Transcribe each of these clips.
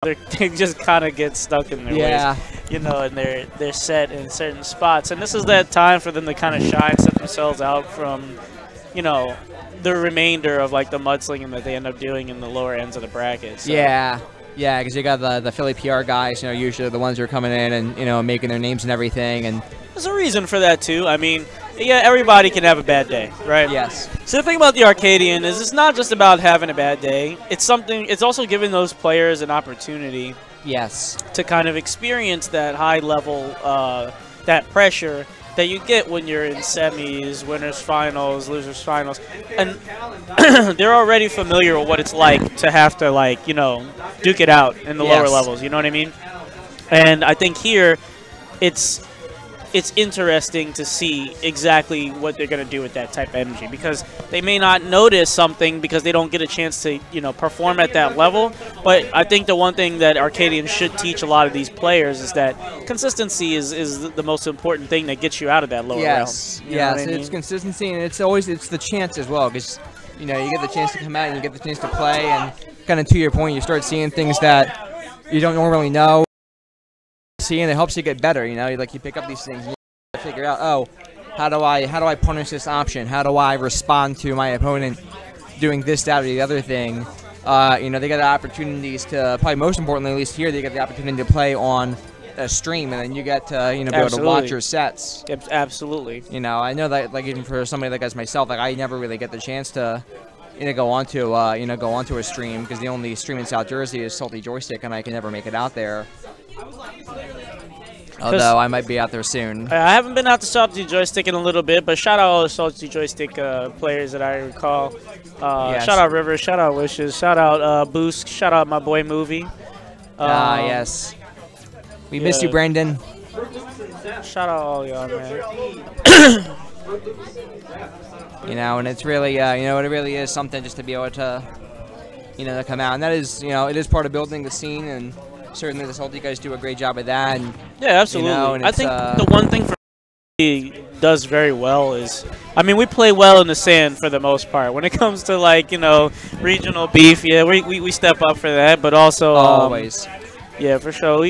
they just kind of get stuck in their ways, you know, and they're set in certain spots. And this is that time for them to kind of shine, set themselves out from, you know, the remainder of like the mudslinging that they end up doing in the lower ends of the bracket. So. Yeah, because you got the Philly PR guys, you know, usually the ones who are coming in and, you know, making their names and everything. And there's a reason for that too. I mean, yeah, everybody can have a bad day, right? Yes. So the thing about the Arcadian is it's not just about having a bad day. It's also giving those players an opportunity. Yes. To kind of experience that high level, that pressure that you get when you're in semis, winners finals, losers finals, and they're already familiar with what it's like to have to, like, you know, duke it out in the lower levels. You know what I mean? And I think here, it's interesting to see exactly what they're going to do with that type of energy, because they may not notice something because they don't get a chance to, you know, perform at that level. But I think the one thing that Arcadian should teach a lot of these players is that consistency is the most important thing that gets you out of that lower realm. You know what I mean? It's consistency, and it's the chance as well, because, you know, you get the chance to come out and you get the chance to play, and kind of to your point, you start seeing things that you don't normally know. And it helps you get better, you know, like you pick up these things and you figure out, oh, how do I punish this option? How do I respond to my opponent doing this, that, or the other thing? You know, they get opportunities to, probably most importantly, at least here, they get the opportunity to play on a stream, and then you get to, you know, be able to watch your sets. Absolutely. You know, I know that, like, even for somebody like us myself, like, I never really get the chance to, you know, go onto a stream, because the only stream in South Jersey is Salty Joystick, and I can never make it out there. Although I might be out there soon. I haven't been out to Salty Joystick in a little bit, but shout out all the Salty Joystick players that I recall. Shout out Rivers, shout out Wishes, shout out Boost, shout out my boy Movie. Yes. We missed you, Brandon. Shout out all y'all, man. You know, and it's really, you know, it really is something just to be able to, you know, to come out. And that is, you know, it is part of building the scene, and certainly the Salty guys do a great job of that. And, yeah, absolutely. You know, and I think the one thing for he does very well is, I mean, we play well in the sand for the most part. When it comes to, like, you know, regional beef, yeah, we step up for that, but also always. Yeah, for sure.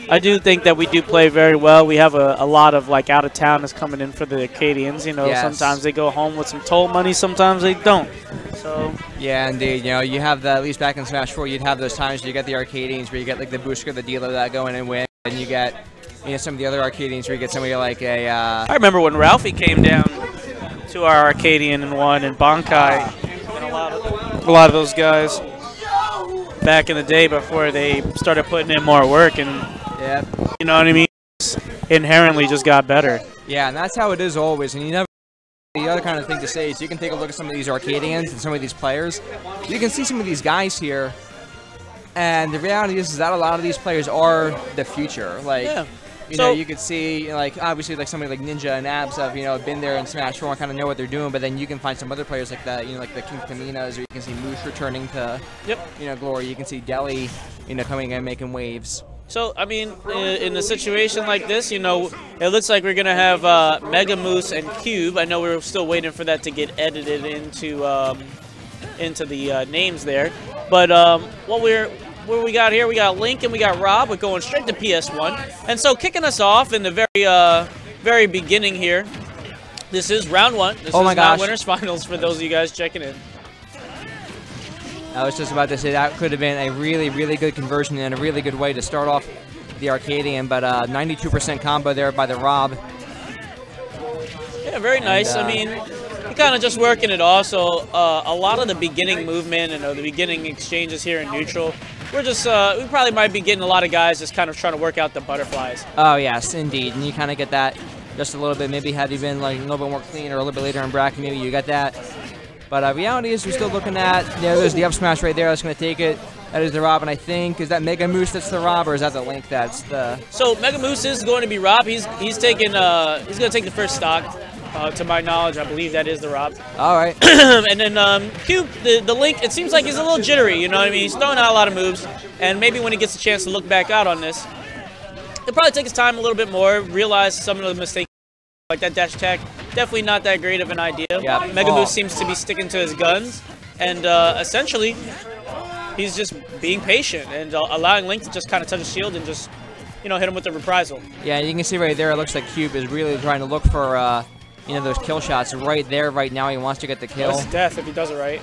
I do think that we do play very well. We have a lot of, like, out-of-towners coming in for the Arcadians. You know, sometimes they go home with some toll money, sometimes they don't. So yeah, indeed. You know, you have the, at least back in Smash 4, you'd have those times where you get the Arcadians where you get, like, the Boosker, the dealer that go in and win, and you get, you know, some of the other Arcadians where you get somebody like a... I remember when Ralphie came down to our Arcadian and won, and Bankai, and a lot of those guys back in the day before they started putting in more work, and you know what I mean, inherently just got better. Yeah, and that's how it is always. And you never. The other kind of thing to say is you can take a look at some of these Arcadians and some of these players. You can see some of these guys here, and the reality is that a lot of these players are the future. Like, you know, you could see, like, obviously, like somebody like Ninja and Abs have, you know, been there in Smash 4 and kind of know what they're doing. But then you can find some other players like that, you know, like the King Kaminas, or you can see Moose returning to, you know, glory. You can see Deli, you know, coming in and making waves. So, I mean, in a situation like this, you know, it looks like we're going to have Megamoose and Cube. I know we're still waiting for that to get edited into the names there. But what we got here, we got Link and we got Rob. We're going straight to PS1. And so kicking us off in the very beginning here, this is round one. This is not winners finals for those of you guys checking in. I was just about to say that could have been a really, really good conversion and a really good way to start off the Arcadian, but 92% combo there by the Rob. Yeah, very nice. I mean, we're kind of just working it off, so a lot of the beginning movement and the beginning exchanges here in neutral, we're just, we probably might be getting a lot of guys just kind of trying to work out the butterflies. Oh, yes, indeed, and you kind of get that just a little bit. Maybe had you been like a little bit more clean or a little bit later in bracket, maybe you got that. But reality is we're still looking at, there's the up smash right there that's going to take it. That is the Rob, and I think, is that Megamoose that's the Rob, or is that the Link that's the... So Megamoose is going to be Rob. He's taking, he's going to take the first stock. To my knowledge, I believe that is the Rob. All right. And then Cube, the Link, it seems like he's a little jittery, you know what I mean? He's throwing out a lot of moves, and maybe when he gets a chance to look back out on this, he'll probably take his time a little bit more, realize some of the mistakes, like that dash attack. Definitely not that great of an idea. Yeah. Megamoose seems to be sticking to his guns, and essentially, he's just being patient and allowing Link to just kind of touch his shield and just, you know, hit him with the reprisal. Yeah, you can see right there, it looks like Cube is really trying to look for, you know, those kill shots right there, right now. He wants to get the kill. It's death if he does it right.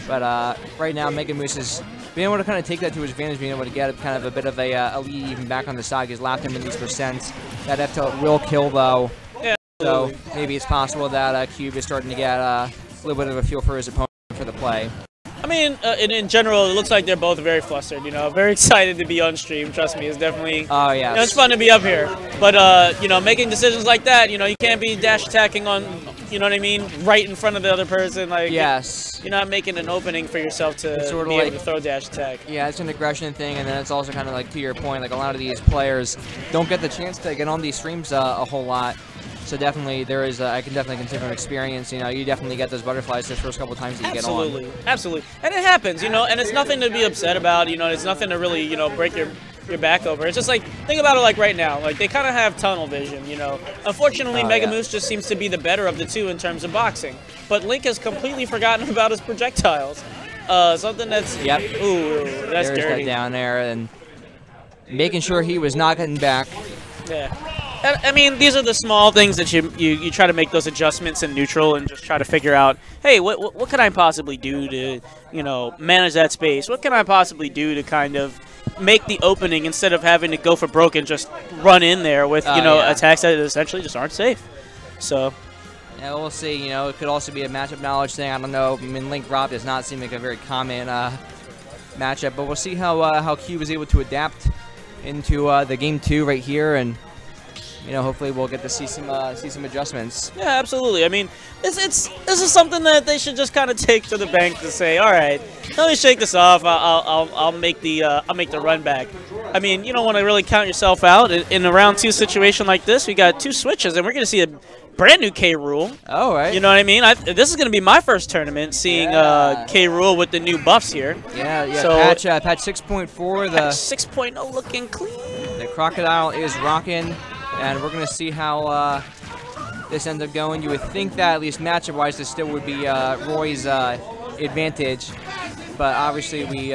But right now, Megamoose is being able to kind of take that to his advantage, being able to get kind of a bit of a lead even back on the side. He's lapped him in these percents. That F tilt will kill, though. Yeah, so maybe it's possible that Cube is starting to get a little bit of a feel for his opponent for the play. I mean, in general, it looks like they're both very flustered, you know, very excited to be on stream. Trust me, it's definitely, oh, yeah, you know, it's fun to be up here. But, you know, making decisions like that, you know, you can't be dash attacking on, you know what I mean, right in front of the other person. Like, yes. You're not making an opening for yourself to sort of be like, able to throw dash attack. Yeah, it's an aggression thing, and then it's also kind of like, to your point, like a lot of these players don't get the chance to get on these streams a whole lot. So definitely, there is. I can definitely consider an experience. You know, you definitely get those butterflies the first couple times that you get on. Absolutely, absolutely, and it happens. You know, and it's nothing to be upset about. You know, it's nothing to really, you know, break your back over. It's just like, think about it like right now. Like, they kind of have tunnel vision. You know, unfortunately, Megamoose just seems to be the better of the two in terms of boxing. But Link has completely forgotten about his projectiles. Something that's ooh, that's There's dirty. that down there, and making sure he was not getting back. Yeah. I mean, these are the small things that you try to make those adjustments in neutral and just try to figure out, hey, what can I possibly do to, you know, manage that space? What can I possibly do to kind of make the opening instead of having to go for broke and just run in there with, you know, attacks that essentially just aren't safe. So. Yeah, we'll see. You know, it could also be a matchup knowledge thing. I don't know. I mean, Link Rob does not seem like a very common matchup, but we'll see how Cube is able to adapt into the game 2 right here, and you know, hopefully we'll get to see some adjustments. Yeah, absolutely. I mean, this is something that they should just kind of take to the bank to say, all right, let me shake this off. I'll make the run back. I mean, you don't want to really count yourself out in a round 2 situation like this. We got 2 switches, and we're going to see a brand new K rule. Oh, right. You know what I mean? This is going to be my first tournament seeing K rule with the new buffs here. Yeah. So patch 6.4. The patch 6.0 looking clean. The crocodile is rocking. And we're going to see how this ends up going. You would think that, at least matchup-wise, this still would be Roy's advantage. But obviously, we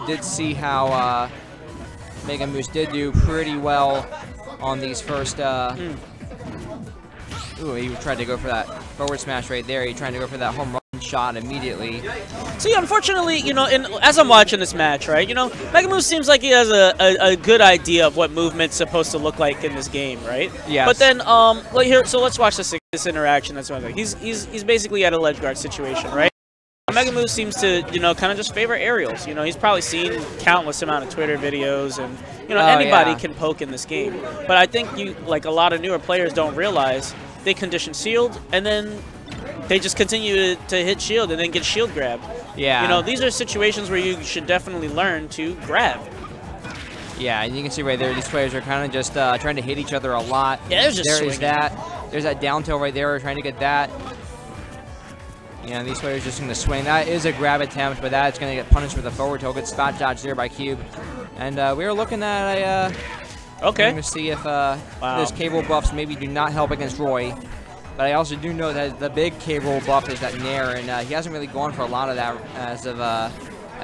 did see how Megamoose did do pretty well on these first... Ooh, he tried to go for that forward smash right there. He tried to go for that home run shot immediately. See, unfortunately, you know, as I'm watching this match, right, you know, Megamoose seems like he has a good idea of what movement's supposed to look like in this game, right? Yeah. But then, like here, so let's watch this interaction. That's what I'm like. He's basically at a ledge guard situation, right? Megamoose seems to, you know, kind of just favor aerials. You know, he's probably seen countless amount of Twitter videos, and you know, anybody can poke in this game. But I think like a lot of newer players don't realize they condition shield, and then they just continue to hit shield and then get shield grabbed. Yeah. You know, these are situations where you should definitely learn to grab. Yeah, and you can see right there, these players are kind of just trying to hit each other a lot. Yeah, there's just There's that down tilt right there, trying to get that. You know, these players just going to swing. That is a grab attempt, but that's going to get punished with a forward tilt. Good spot dodge there by Cube. And we are looking at a... Okay. We're going to see if those K-roll buffs maybe do not help against Roy. But I also do know that the big K-roll buff is that Nair, and he hasn't really gone for a lot of that as of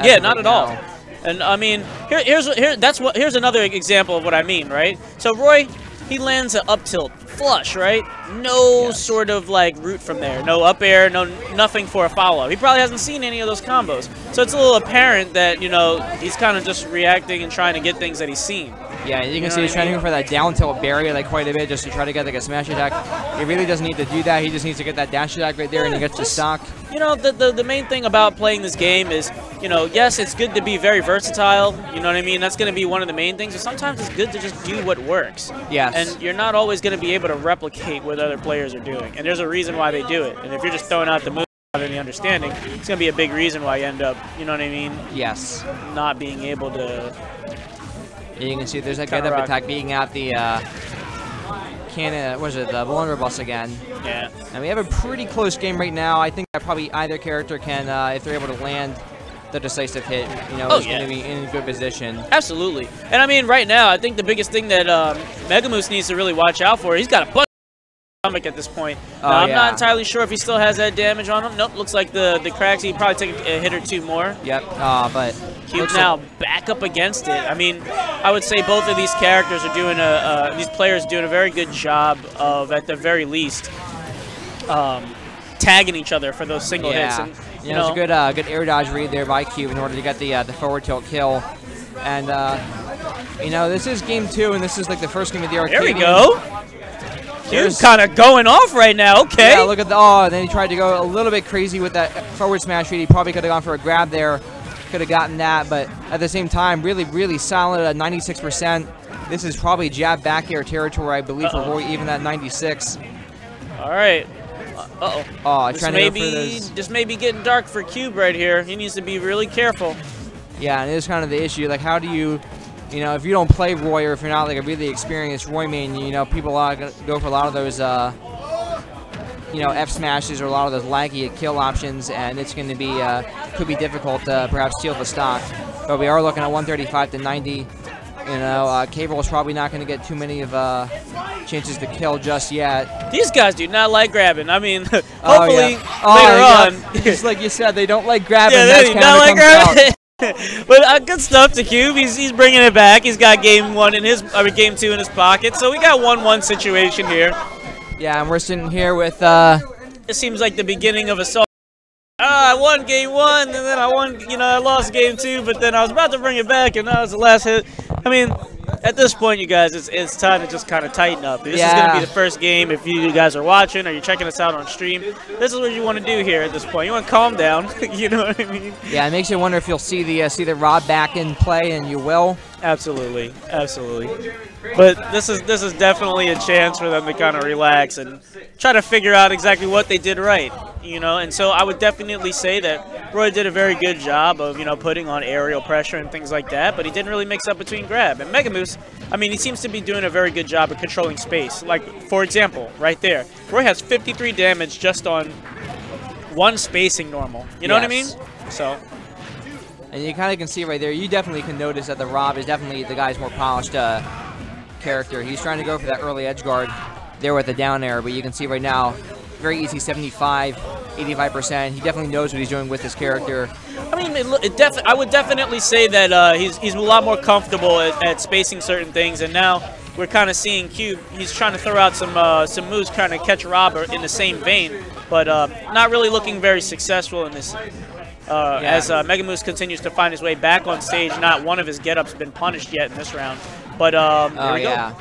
yeah, not at all. And I mean, here's another example of what I mean, right? So Roy, he lands an up tilt flush, right? No sort of like route from there. No up air, nothing for a follow-up. He probably hasn't seen any of those combos. So it's a little apparent that, you know, he's kind of just reacting and trying to get things that he's seen. Yeah, you can see he's trying to go for that down tilt barrier like quite a bit just to try to get like a smash attack. He really doesn't need to do that. He just needs to get that dash attack right there and he gets the stock. You know, the main thing about playing this game is, you know, yes, it's good to be very versatile. You know what I mean? That's going to be one of the main things. But sometimes it's good to just do what works. Yes. And you're not always going to be able to replicate what other players are doing. And there's a reason why they do it. And if you're just throwing out the move without any understanding, it's going to be a big reason why you end up, you know what I mean? Yes. Not being able to... You can see there's that get up attack being at the cannon, what is it, the blunderbuss again. Yeah. And we have a pretty close game right now. I think that probably either character can, if they're able to land the decisive hit, you know, is going to be in a good position. Absolutely. And I mean, right now, I think the biggest thing that Megamoose needs to really watch out for, he's got a bunch stomach at this point. I'm not entirely sure if he still has that damage on him. Nope, looks like the cracks. He probably take a hit or two more. Yep, but Cube now back up against it. I mean, I would say both of these characters are doing these players doing a very good job of, at the very least, tagging each other for those single hits. And, you know, it's a good air dodge read there by Cube in order to get the forward tilt kill. And you know, this is game 2, and this is like the first game of the Arcadian. There we go. Cube's kind of going off right now. Okay. Yeah, look at the and then he tried to go a little bit crazy with that forward smash read. He probably could have gone for a grab there, could have gotten that, but at the same time, really solid at 96%. This is probably jab back air territory, I believe, for Roy, even at 96. All right. This may be getting dark for Cube right here. He needs to be really careful. Yeah, and it is kind of the issue. Like, how do you, you know, if you don't play Roy, or if you're not like a really experienced Roy main, you know, people go for a lot of those, you know, F smashes or a lot of those laggy kill options, and it's going to be could be difficult to perhaps steal the stock. But we are looking at 135 to 90. You know, Cable is probably not going to get too many of chances to kill just yet. These guys do not like grabbing. I mean, hopefully later on. Just like you said, they don't like grabbing. Yeah, they do not like grabbing. But good stuff to Cube. He's bringing it back. He's got game 2 in his pocket. So we got 1-1 situation here. Yeah, and we're sitting here with. It seems like the beginning of a song. I won game 1, and then I lost game 2, but then I was about to bring it back, and that was the last hit. I mean, at this point, you guys, it's time to just kind of tighten up. This is going to be the first game. If you guys are watching or you're checking us out on stream, this is what you want to do here at this point. You want to calm down. You know what I mean? Yeah, it makes you wonder if you'll see the Rob back in play, and you will. Absolutely, absolutely. But this is definitely a chance for them to kind of relax and try to figure out exactly what they did right, you know. And so I would definitely say that Roy did a very good job of, you know, putting on aerial pressure and things like that, but he didn't really mix up between grab. And Megamoose, I mean, he seems to be doing a very good job of controlling space. Like, for example, right there, Roy has 53 damage just on one spacing normal. You know what I mean? So. And you kind of can see right there, you definitely can notice that the Rob is definitely the guy's more polished character. He's trying to go for that early edge guard there with the down air, but you can see right now, very easy 75, 85%. He definitely knows what he's doing with his character. I mean, I would definitely say that he's a lot more comfortable at spacing certain things, and now we're kind of seeing Cube. He's trying to throw out some moves, trying to catch Rob in the same vein, but not really looking very successful in this. As Megamoose continues to find his way back on stage, not one of his get-ups been punished yet in this round. But there we go.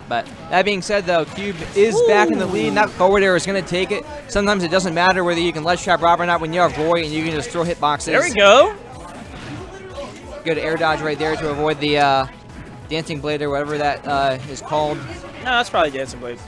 But that being said, though, Cube is back in the lead, and that forward air is going to take it. Sometimes it doesn't matter whether you can ledge trap Rob or not when you have Roy, and you can just throw hitboxes. There we go. Good air dodge right there to avoid the Dancing Blade or whatever that is called. No, that's probably Dancing Blade.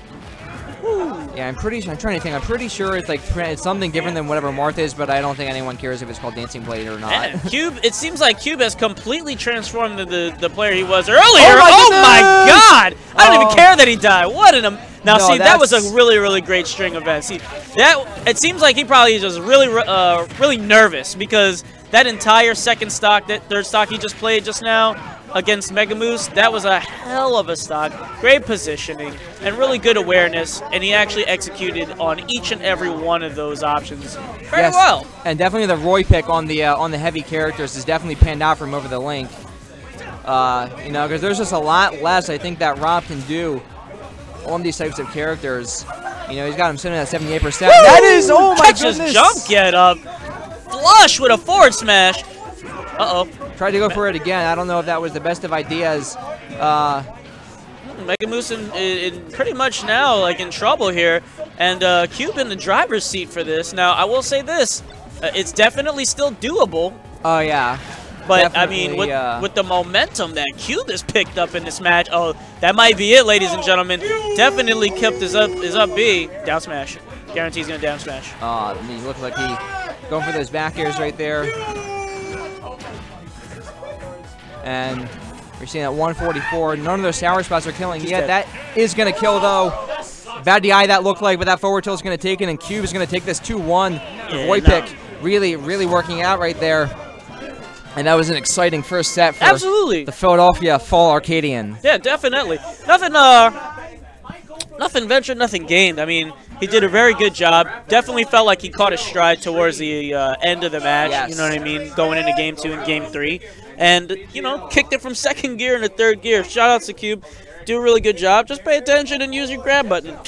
Yeah, I'm pretty sure. I'm trying to think. I'm pretty sure it's like it's something different than whatever Marth is, but I don't think anyone cares if it's called Dancing Blade or not. And Cube, it seems like Cube has completely transformed the player he was earlier. Oh my God! I don't even care that he died. What an see, that was a really great string event. See, it seems like he probably is just really nervous because that entire third stock he just played just now against Megamoose, that was a hell of a stock. Great positioning and really good awareness, and he actually executed on each and every one of those options very well. And definitely the Roy pick on the heavy characters has definitely panned out for him over the link. You know, because there's just a lot less I think that Rob can do on these types of characters. You know, he's got him sitting at 78%. Woo! That is, oh my goodness! Just jump get up, flush with a forward smash. Tried to go for it again. I don't know if that was the best of ideas. Megamoose in pretty much now like in trouble here, and Cube in the driver's seat for this. Now I will say this, it's definitely still doable. Oh yeah. But I mean, with the momentum that Cube has picked up in this match, that might be it, ladies and gentlemen. Definitely kept his up B. Down smash. Guarantees gonna down smash. I mean, looks like he going for those back airs right there. And we're seeing at 144. None of those sour spots are killing yet. That is going to kill, though. Bad DI that looked like, but that forward tilt is going to take it, and Cube is going to take this 2-1. The Roy pick really working out right there. And that was an exciting first set for the Philadelphia Fall Arcadian. Yeah, definitely. nothing ventured, nothing gained. I mean, he did a very good job. Definitely felt like he caught his stride towards the end of the match. Yes. You know what I mean? Going into Game 2 and Game 3. And, you know, kicked it from second gear into third gear. Shout out to Cube. Do a really good job. Just pay attention and use your grab button.